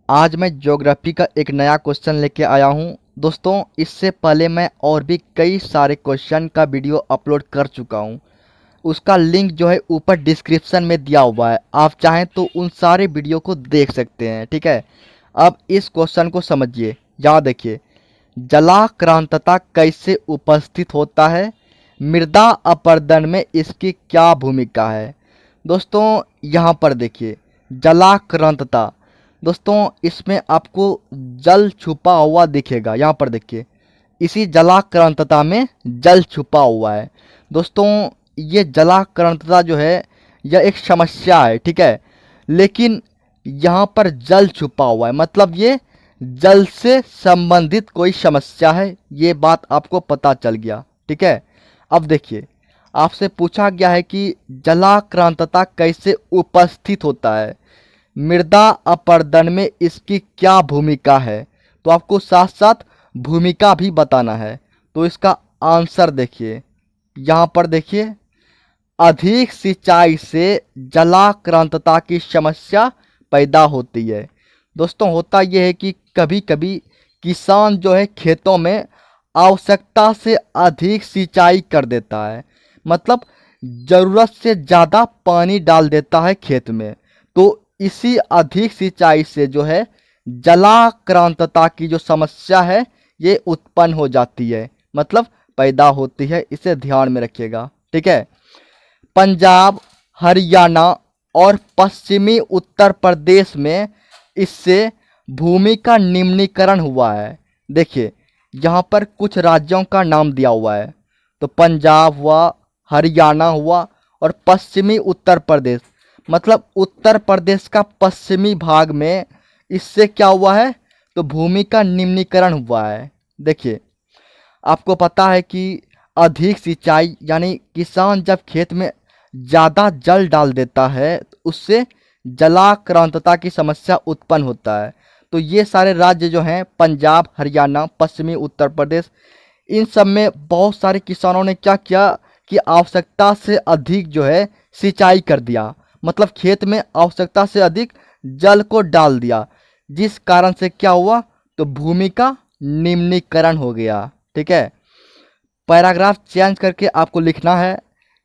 आज मैं ज्योग्राफी का एक नया क्वेश्चन लेके आया हूँ। दोस्तों, इससे पहले मैं और भी कई सारे क्वेश्चन का वीडियो अपलोड कर चुका हूँ। उसका लिंक जो है ऊपर डिस्क्रिप्शन में दिया हुआ है। आप चाहें तो उन सारे वीडियो को देख सकते हैं। ठीक है, अब इस क्वेश्चन को समझिए। यहाँ देखिए, जलाक्रांतता कैसे उपस्थित होता है, मृदा अपरदन में इसकी क्या भूमिका है। दोस्तों, यहाँ पर देखिए, जलाक्रांतता। दोस्तों, इसमें आपको जल छुपा हुआ दिखेगा। यहाँ पर देखिए, इसी जलाक्रांतता में जल छुपा हुआ है। दोस्तों, ये जलाक्रांतता जो है यह एक समस्या है। ठीक है, लेकिन यहाँ पर जल छुपा हुआ है, मतलब ये जल से संबंधित कोई समस्या है। ये बात आपको पता चल गया। ठीक है, अब देखिए, आपसे पूछा गया है कि जलाक्रांतता कैसे उपस्थित होता है, मृदा अपरदन में इसकी क्या भूमिका है। तो आपको साथ साथ भूमिका भी बताना है। तो इसका आंसर देखिए, यहाँ पर देखिए, अधिक सिंचाई से जलाक्रांतता की समस्या पैदा होती है। दोस्तों, होता यह है कि कभी कभी किसान जो है खेतों में आवश्यकता से अधिक सिंचाई कर देता है, मतलब ज़रूरत से ज़्यादा पानी डाल देता है खेत में। तो इसी अधिक सिंचाई से जो है जलाक्रांतता की जो समस्या है ये उत्पन्न हो जाती है, मतलब पैदा होती है। इसे ध्यान में रखिएगा। ठीक है, पंजाब, हरियाणा और पश्चिमी उत्तर प्रदेश में इससे भूमि का निम्नीकरण हुआ है। देखिए, यहाँ पर कुछ राज्यों का नाम दिया हुआ है। तो पंजाब हुआ, हरियाणा हुआ और पश्चिमी उत्तर प्रदेश, मतलब उत्तर प्रदेश का पश्चिमी भाग में इससे क्या हुआ है, तो भूमि का निम्नीकरण हुआ है। देखिए, आपको पता है कि अधिक सिंचाई यानी किसान जब खेत में ज़्यादा जल डाल देता है तो उससे जलाक्रांतता की समस्या उत्पन्न होता है। तो ये सारे राज्य जो हैं, पंजाब, हरियाणा, पश्चिमी उत्तर प्रदेश, इन सब में बहुत सारे किसानों ने क्या किया कि आवश्यकता से अधिक जो है सिंचाई कर दिया, मतलब खेत में आवश्यकता से अधिक जल को डाल दिया, जिस कारण से क्या हुआ, तो भूमि का निम्नीकरण हो गया। ठीक है, पैराग्राफ चेंज करके आपको लिखना है,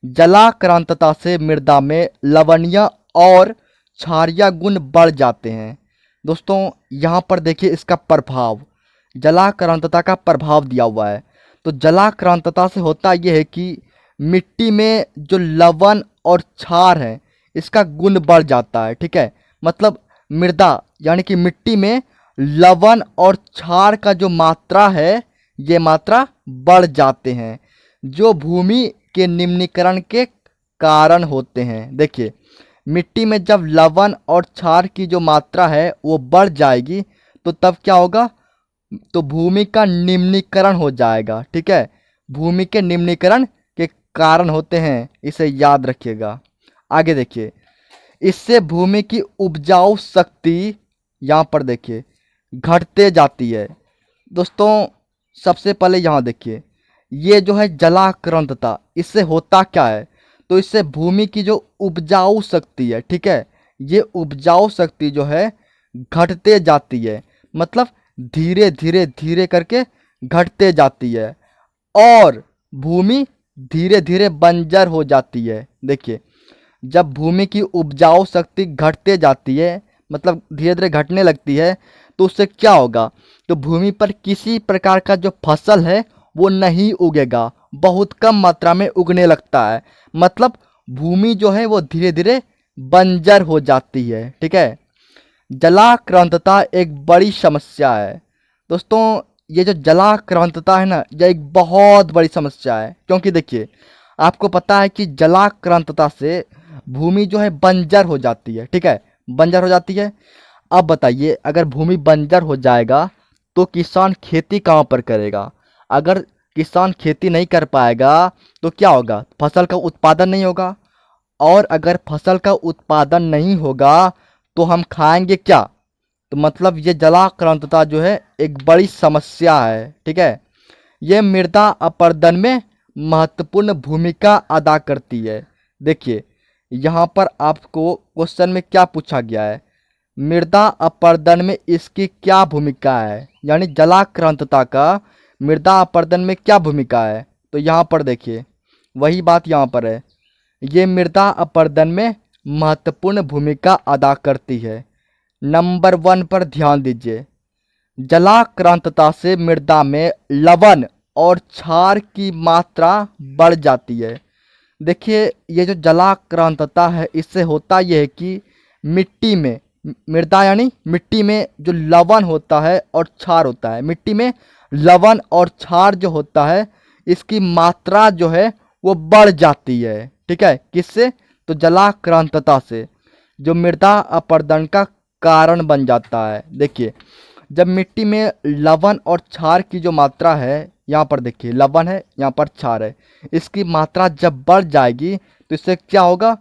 जलाक्रांतता से मृदा में लवणीय और क्षारीय गुण बढ़ जाते हैं। दोस्तों, यहाँ पर देखिए इसका प्रभाव, जलाक्रांतता का प्रभाव दिया हुआ है। तो जलाक्रांतता से होता यह है कि मिट्टी में जो लवण और क्षार है इसका गुण बढ़ जाता है। ठीक है, मतलब मृदा यानी कि मिट्टी में लवण और क्षार का जो मात्रा है ये मात्रा बढ़ जाते हैं, जो भूमि के निम्नीकरण के कारण होते हैं। देखिए, मिट्टी में जब लवण और क्षार की जो मात्रा है वो बढ़ जाएगी तो तब क्या होगा, तो भूमि का निम्नीकरण हो जाएगा। ठीक है, भूमि के निम्नीकरण के कारण होते हैं, इसे याद रखिएगा। आगे देखिए, इससे भूमि की उपजाऊ शक्ति, यहाँ पर देखिए, घटते जाती है। दोस्तों, सबसे पहले यहाँ देखिए, ये जो है जलाक्रांतता, इससे होता क्या है, तो इससे भूमि की जो उपजाऊ शक्ति है, ठीक है, ये उपजाऊ शक्ति जो है घटते जाती है, मतलब धीरे धीरे धीरे करके घटते जाती है और भूमि धीरे धीरे बंजर हो जाती है। देखिए, जब भूमि की उपजाऊ शक्ति घटते जाती है, मतलब धीरे धीरे घटने लगती है, तो उससे क्या होगा, तो भूमि पर किसी प्रकार का जो फसल है वो नहीं उगेगा, बहुत कम मात्रा में उगने लगता है, मतलब भूमि जो है वो धीरे धीरे बंजर हो जाती है। ठीक है, जलाक्रांतता एक बड़ी समस्या है। दोस्तों, ये जो जलाक्रांतता है ना, यह एक बहुत बड़ी समस्या है, क्योंकि देखिए, आपको पता है कि जलाक्रांतता से भूमि जो है बंजर हो जाती है। ठीक है, बंजर हो जाती है। अब बताइए, अगर भूमि बंजर हो जाएगा तो किसान खेती कहाँ पर करेगा। अगर किसान खेती नहीं कर पाएगा तो क्या होगा, फसल का उत्पादन नहीं होगा, और अगर फसल का उत्पादन नहीं होगा तो हम खाएंगे क्या। तो मतलब ये जलाक्रांतता जो है एक बड़ी समस्या है। ठीक है, ये मृदा अपरदन में महत्वपूर्ण भूमिका अदा करती है। देखिए, यहाँ पर आपको क्वेश्चन में क्या पूछा गया है, मृदा अपरदन में इसकी क्या भूमिका है, यानी जलाक्रांतता का मृदा अपरदन में क्या भूमिका है। तो यहाँ पर देखिए वही बात यहाँ पर है, ये मृदा अपरदन में महत्वपूर्ण भूमिका अदा करती है। नंबर 1 पर ध्यान दीजिए, जलाक्रांतता से मृदा में लवण और क्षार की मात्रा बढ़ जाती है। देखिए ये जो जलाक्रांतता है, इससे होता यह है कि मिट्टी में, मृदा यानी मिट्टी में जो लवण होता है और क्षार होता है, मिट्टी में लवण और क्षार जो होता है इसकी मात्रा जो है वो बढ़ जाती है। ठीक है, किससे? तो जलाक्रांतता से, जो मृदा अपरदन का कारण बन जाता है। देखिए जब मिट्टी में लवण और क्षार की जो मात्रा है, यहाँ पर देखिए लवण है, यहाँ पर क्षार है, इसकी मात्रा जब बढ़ जाएगी तो इससे क्या होगा,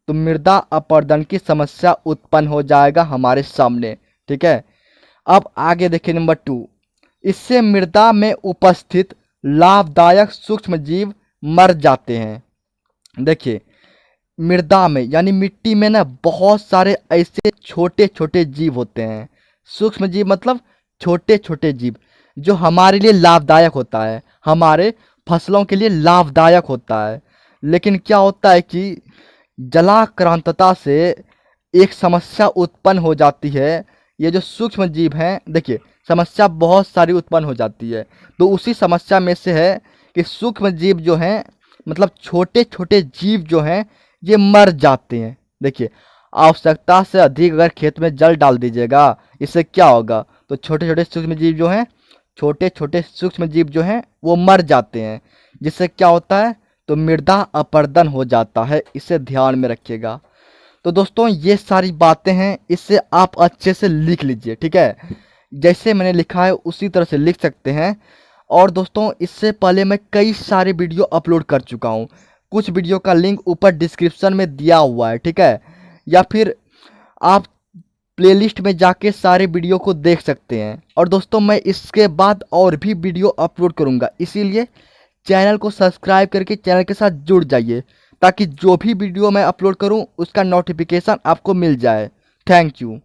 तो मृदा अपरदन की समस्या उत्पन्न हो जाएगा हमारे सामने। ठीक है, अब आगे देखिए नंबर 2, इससे मृदा में उपस्थित लाभदायक सूक्ष्म जीव मर जाते हैं। देखिए मृदा में यानी मिट्टी में ना बहुत सारे ऐसे छोटे छोटे जीव होते हैं, सूक्ष्म जीव मतलब छोटे छोटे जीव, जो हमारे लिए लाभदायक होता है, हमारे फसलों के लिए लाभदायक होता है। लेकिन क्या होता है कि जलाक्रांतता से एक समस्या उत्पन्न हो जाती है। ये जो सूक्ष्म जीव हैं, देखिए समस्या बहुत सारी उत्पन्न हो जाती है, तो उसी समस्या में से है कि सूक्ष्म जीव जो हैं, मतलब छोटे छोटे जीव जो हैं, ये मर जाते हैं। देखिए आवश्यकता से अधिक अगर खेत में जल डाल दीजिएगा, इससे क्या होगा, तो छोटे छोटे सूक्ष्म जीव जो हैं, छोटे छोटे सूक्ष्म जीव जो हैं वो मर जाते हैं, जिससे क्या होता है, तो मृदा अपरदन हो जाता है। इसे ध्यान में रखिएगा। तो दोस्तों ये सारी बातें हैं, इससे आप अच्छे से लिख लीजिए। ठीक है, जैसे मैंने लिखा है उसी तरह से लिख सकते हैं। और दोस्तों इससे पहले मैं कई सारे वीडियो अपलोड कर चुका हूँ, कुछ वीडियो का लिंक ऊपर डिस्क्रिप्शन में दिया हुआ है। ठीक है, या फिर आप प्लेलिस्ट में जाके सारे वीडियो को देख सकते हैं। और दोस्तों मैं इसके बाद और भी वीडियो अपलोड करूँगा, इसीलिए चैनल को सब्सक्राइब करके चैनल के साथ जुड़ जाइए, ताकि जो भी वीडियो मैं अपलोड करूं उसका नोटिफिकेशन आपको मिल जाए। Thank you.